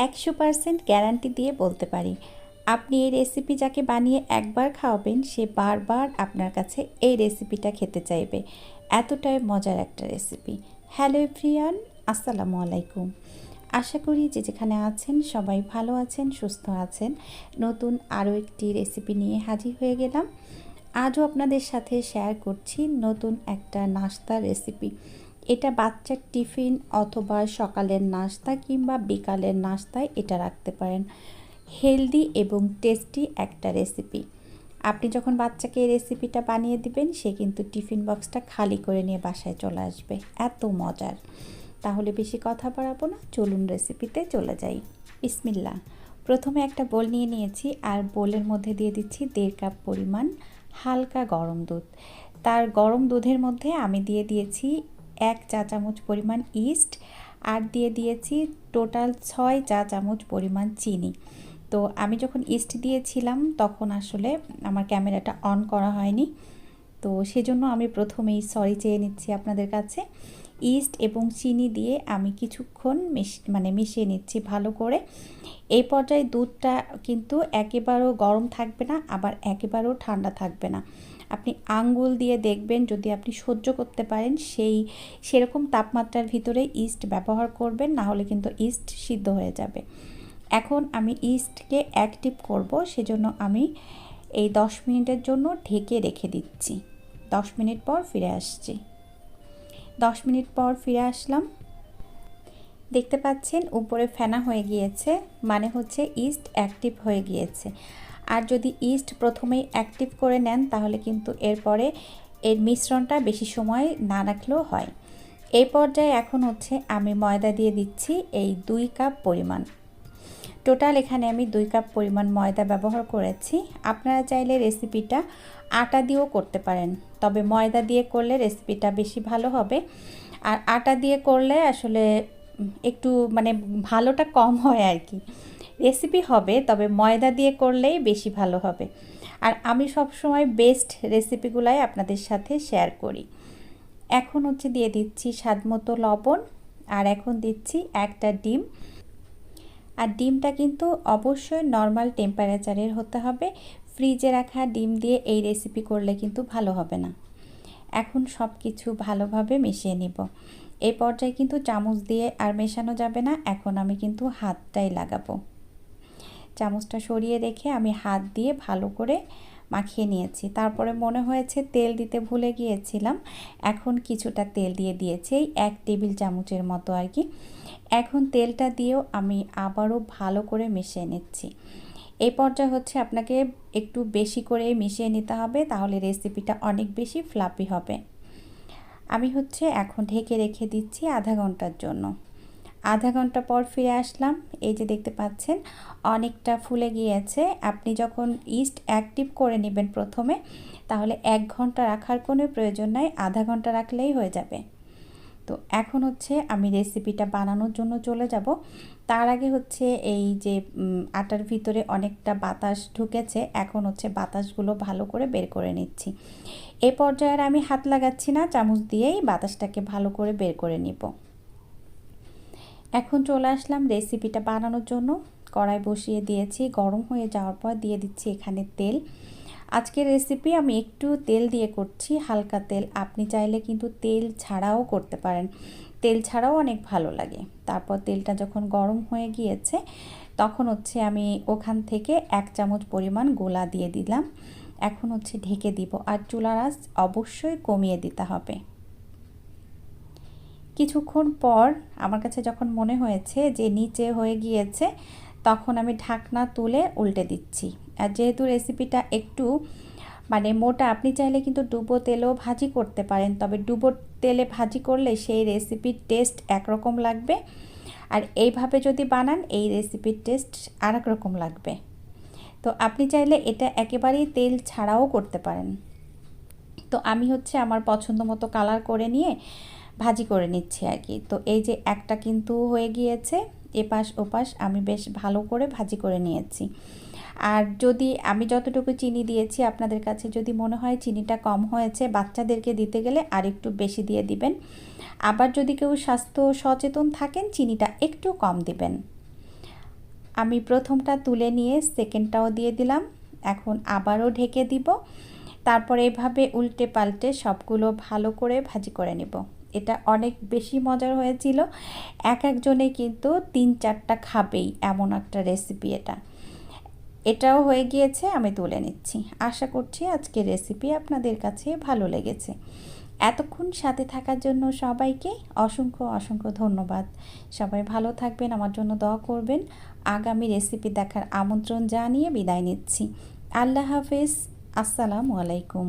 100% guarantee দিয়ে বলতে পারি, আপনি এই রেসিপি যাকে বানিয়ে একবার খাওয়াবেন সে বারবার আপনার কাছে এই রেসিপিটা খেতে চাইবে। এতটাই মজার একটা রেসিপি। হ্যালো এভরিওয়ান, আসসালামু আলাইকুম। আশা করি যে যেখানে আছেন সবাই ভালো আছেন, সুস্থ আছেন। নতুন আরও একটি রেসিপি নিয়ে হাজির হয়ে গেলাম। আজও আপনাদের সাথে শেয়ার করছি নতুন একটা নাস্তার রেসিপি। এটা বাচ্চার টিফিন অথবা সকালের নাস্তা কিংবা বিকালের নাস্তায় এটা রাখতে পারেন। হেলদি এবং টেস্টি একটা রেসিপি। আপনি যখন বাচ্চাকে এই রেসিপিটা বানিয়ে দিবেন সে কিন্তু টিফিন বক্সটা খালি করে নিয়ে বাসায় চলে আসবে, এত মজার। তাহলে বেশি কথা বাড়াবো না, চলুন রেসিপিতে চলে যাই। বিসমিল্লাহ। প্রথমে একটা বোল নিয়ে নিয়েছি আর বোলের মধ্যে দিয়ে দিচ্ছি 1.5 কাপ পরিমাণ হালকা গরম দুধ। তার গরম দুধের মধ্যে আমি দিয়ে দিয়েছি 1 চা চামচ পরিমাণ ইস্ট আর দিয়ে দিয়েছি টোটাল 6 চা চামচ পরিমাণ চিনি। তো আমি যখন ইস্ট দিয়েছিলাম তখন আসলে আমার ক্যামেরাটা অন করা হয়নি, তো সেজন্য আমি প্রথমেই সরি চেয়ে নিচ্ছি আপনাদের কাছে। ইস্ট এবং চিনি দিয়ে আমি কিছুক্ষণ মিশিয়ে নিচ্ছি ভালো করে। এই পর্যায়ে দুধটা কিন্তু একেবারেও গরম থাকবে না, আবার একেবারেও ঠান্ডা থাকবে না। আপনি আঙ্গুল দিয়ে দেখবেন, যদি আপনি সহ্য করতে পারেন সেরকম তাপমাত্রার ভিতরে ইস্ট ব্যবহার করবেন, না হলে কিন্তু ইস্ট সিদ্ধ হয়ে যাবে। এখন আমি ইস্টকে অ্যাক্টিভ করব, সেজন্য আমি এই 10 মিনিটের জন্য ঢেকে রেখে দিচ্ছি। 10 মিনিট পর ফিরে আসছি। 10 মিনিট পর ফিরে আসলাম। দেখতে পাচ্ছেন উপরে ফেনা হয়ে গিয়েছে, মানে হচ্ছে ইস্ট অ্যাক্টিভ হয়ে গিয়েছে। আর যদি ইস্ট প্রথমেই অ্যাক্টিভ করে নেন তাহলে কিন্তু এরপরে এর মিশ্রণটা বেশি সময় না রাখলেও হয়। এই পর্যায়ে এখন হচ্ছে আমি ময়দা দিয়ে দিচ্ছি এই 2 কাপ পরিমাণ। টোটাল এখানে আমি 2 কাপ পরিমাণ ময়দা ব্যবহার করেছি। আপনারা চাইলে রেসিপিটা আটা দিয়েও করতে পারেন, তবে ময়দা দিয়ে করলে রেসিপিটা বেশি ভালো হবে। আর আটা দিয়ে করলে আসলে একটু ভালোটা কম হয় আর কি। রেসিপি হবে, তবে ময়দা দিয়ে করলেই বেশি ভালো হবে। আর আমি সবসময় বেস্ট রেসিপিগুলাই আপনাদের সাথে শেয়ার করি। এখন হচ্ছে দিয়ে দিচ্ছি স্বাদমতো লবণ, আর এখন দিচ্ছি একটা ডিম। আর ডিমটা কিন্তু অবশ্যই নর্মাল টেম্পারেচারের হতে হবে। ফ্রিজে রাখা ডিম দিয়ে এই রেসিপি করলে কিন্তু ভালো হবে না। এখন সব কিছু ভালোভাবে মিশিয়ে নিব। এই পর্যায়ে কিন্তু চামচ দিয়ে আর মেশানো যাবে না, এখন আমি কিন্তু হাতটাই লাগাবো। চামচটা সরিয়ে রেখে আমি হাত দিয়ে ভালো করে মাখিয়ে নিয়েছি। তারপরে মনে হয়েছে তেল দিতে ভুলে গিয়েছিলাম, এখন কিছুটা তেল দিয়ে দিয়েছি, এই 1 টেবিল চামচের মতো আর কি। এখন তেলটা দিয়েও আমি আবারও ভালো করে মিশিয়ে নিচ্ছি। এই পর্যায়ে হচ্ছে আপনাকে একটু বেশি করে মিশিয়ে নিতে হবে, তাহলে রেসিপিটা অনেক বেশি ফ্লাফি হবে। আমি হচ্ছে এখন ঢেকে রেখে দিচ্ছি আধা ঘন্টার জন্য। আধা ঘন্টা পর ফিরে আসলাম। এই যে দেখতে পাচ্ছেন অনেকটা ফুলে গিয়েছে। আপনি যখন ইস্ট অ্যাক্টিভ করে নেবেন প্রথমে, তাহলে 1 ঘন্টা রাখার কোনো প্রয়োজন নাই, আধা ঘন্টা রাখলেই হয়ে যাবে। তো এখন হচ্ছে আমি রেসিপিটা বানানোর জন্য চলে যাব। তার আগে হচ্ছে এই যে আটার ভিতরে অনেকটা বাতাস ঢুকেছে, এখন হচ্ছে বাতাসগুলো ভালো করে বের করে নিচ্ছি। এই পর্যায়ে আমি হাত লাগাচ্ছি না, চামচ দিয়েই বাতাসটাকে ভালো করে বের করে নিব। এখন চলে আসলাম রেসিপিটা বানানোর জন্য। কড়াই বসিয়ে দিয়েছি, গরম হয়ে যাওয়ার পর দিয়ে দিচ্ছি এখানে তেল। আজকের রেসিপি আমি একটু তেল দিয়ে করছি, হালকা তেল। আপনি চাইলে কিন্তু তেল ছাড়াও করতে পারেন, তেল ছাড়াও অনেক ভালো লাগে। তারপর তেলটা যখন গরম হয়ে গিয়েছে তখন হচ্ছে আমি ওখান থেকে 1 চামচ পরিমাণ গোলা দিয়ে দিলাম। এখন হচ্ছে ঢেকে দিব, আর চুলার আঁচ অবশ্যই কমিয়ে দিতে হবে। কিছুক্ষণ পর আমার কাছে যখন মনে হয়েছে যে নিচে হয়ে গিয়েছে, তখন আমি ঢাকনা তুলে উল্টে দিচ্ছি। আর যেহেতু রেসিপিটা একটু মোটা, আপনি চাইলে কিন্তু ডুবো তেলেও ভাজি করতে পারেন, তবে ডুবো তেলে ভাজি করলে সেই রেসিপির টেস্ট একরকম লাগবে, আর এইভাবে যদি বানান এই রেসিপির টেস্ট আর এক রকম লাগবে। তো আপনি চাইলে এটা একেবারেই তেল ছাড়াও করতে পারেন। তো আমি হচ্ছে আমার পছন্দ মতো কালার করে নিয়ে ভাজি করে নিচ্ছি আর কি। তো এই যে একটা কিন্তু হয়ে গিয়েছে, এপাশ ওপাশ আমি বেশ ভালো করে ভাজি করে নিয়েছি। আর যদি আমি যতটুকু চিনি দিয়েছি, আপনাদের কাছে যদি মনে হয় চিনিটা কম হয়েছে, বাচ্চাদেরকে দিতে গেলে আর একটু বেশি দিয়ে দিবেন। আবার যদি কেউ স্বাস্থ্য সচেতন থাকেন, চিনিটা একটু কম দিবেন। আমি প্রথমটা তুলে নিয়ে সেকেন্ডটাও দিয়ে দিলাম। এখন আবারও ঢেকে দিব। তারপরে এভাবে উল্টে পাল্টে সবগুলো ভালো করে ভাজি করে নেব। এটা অনেক বেশি মজার হয়েছিল। একজনে কিন্তু ৩-৪টা খাবেই, এমন একটা রেসিপি এটা। এটাও হয়ে গিয়েছে, আমি তুলে নিচ্ছি। আশা করছি আজকের রেসিপি আপনাদের কাছে ভালো লেগেছে। এতক্ষণ সাথে থাকার জন্য সবাইকে অসংখ্য ধন্যবাদ। সবাই ভালো থাকবেন, আমার জন্য দোয়া করবেন। আগামী রেসিপি দেখার আমন্ত্রণ জানিয়ে বিদায় নিচ্ছি। আল্লাহ হাফেজ। আসসালামু আলাইকুম।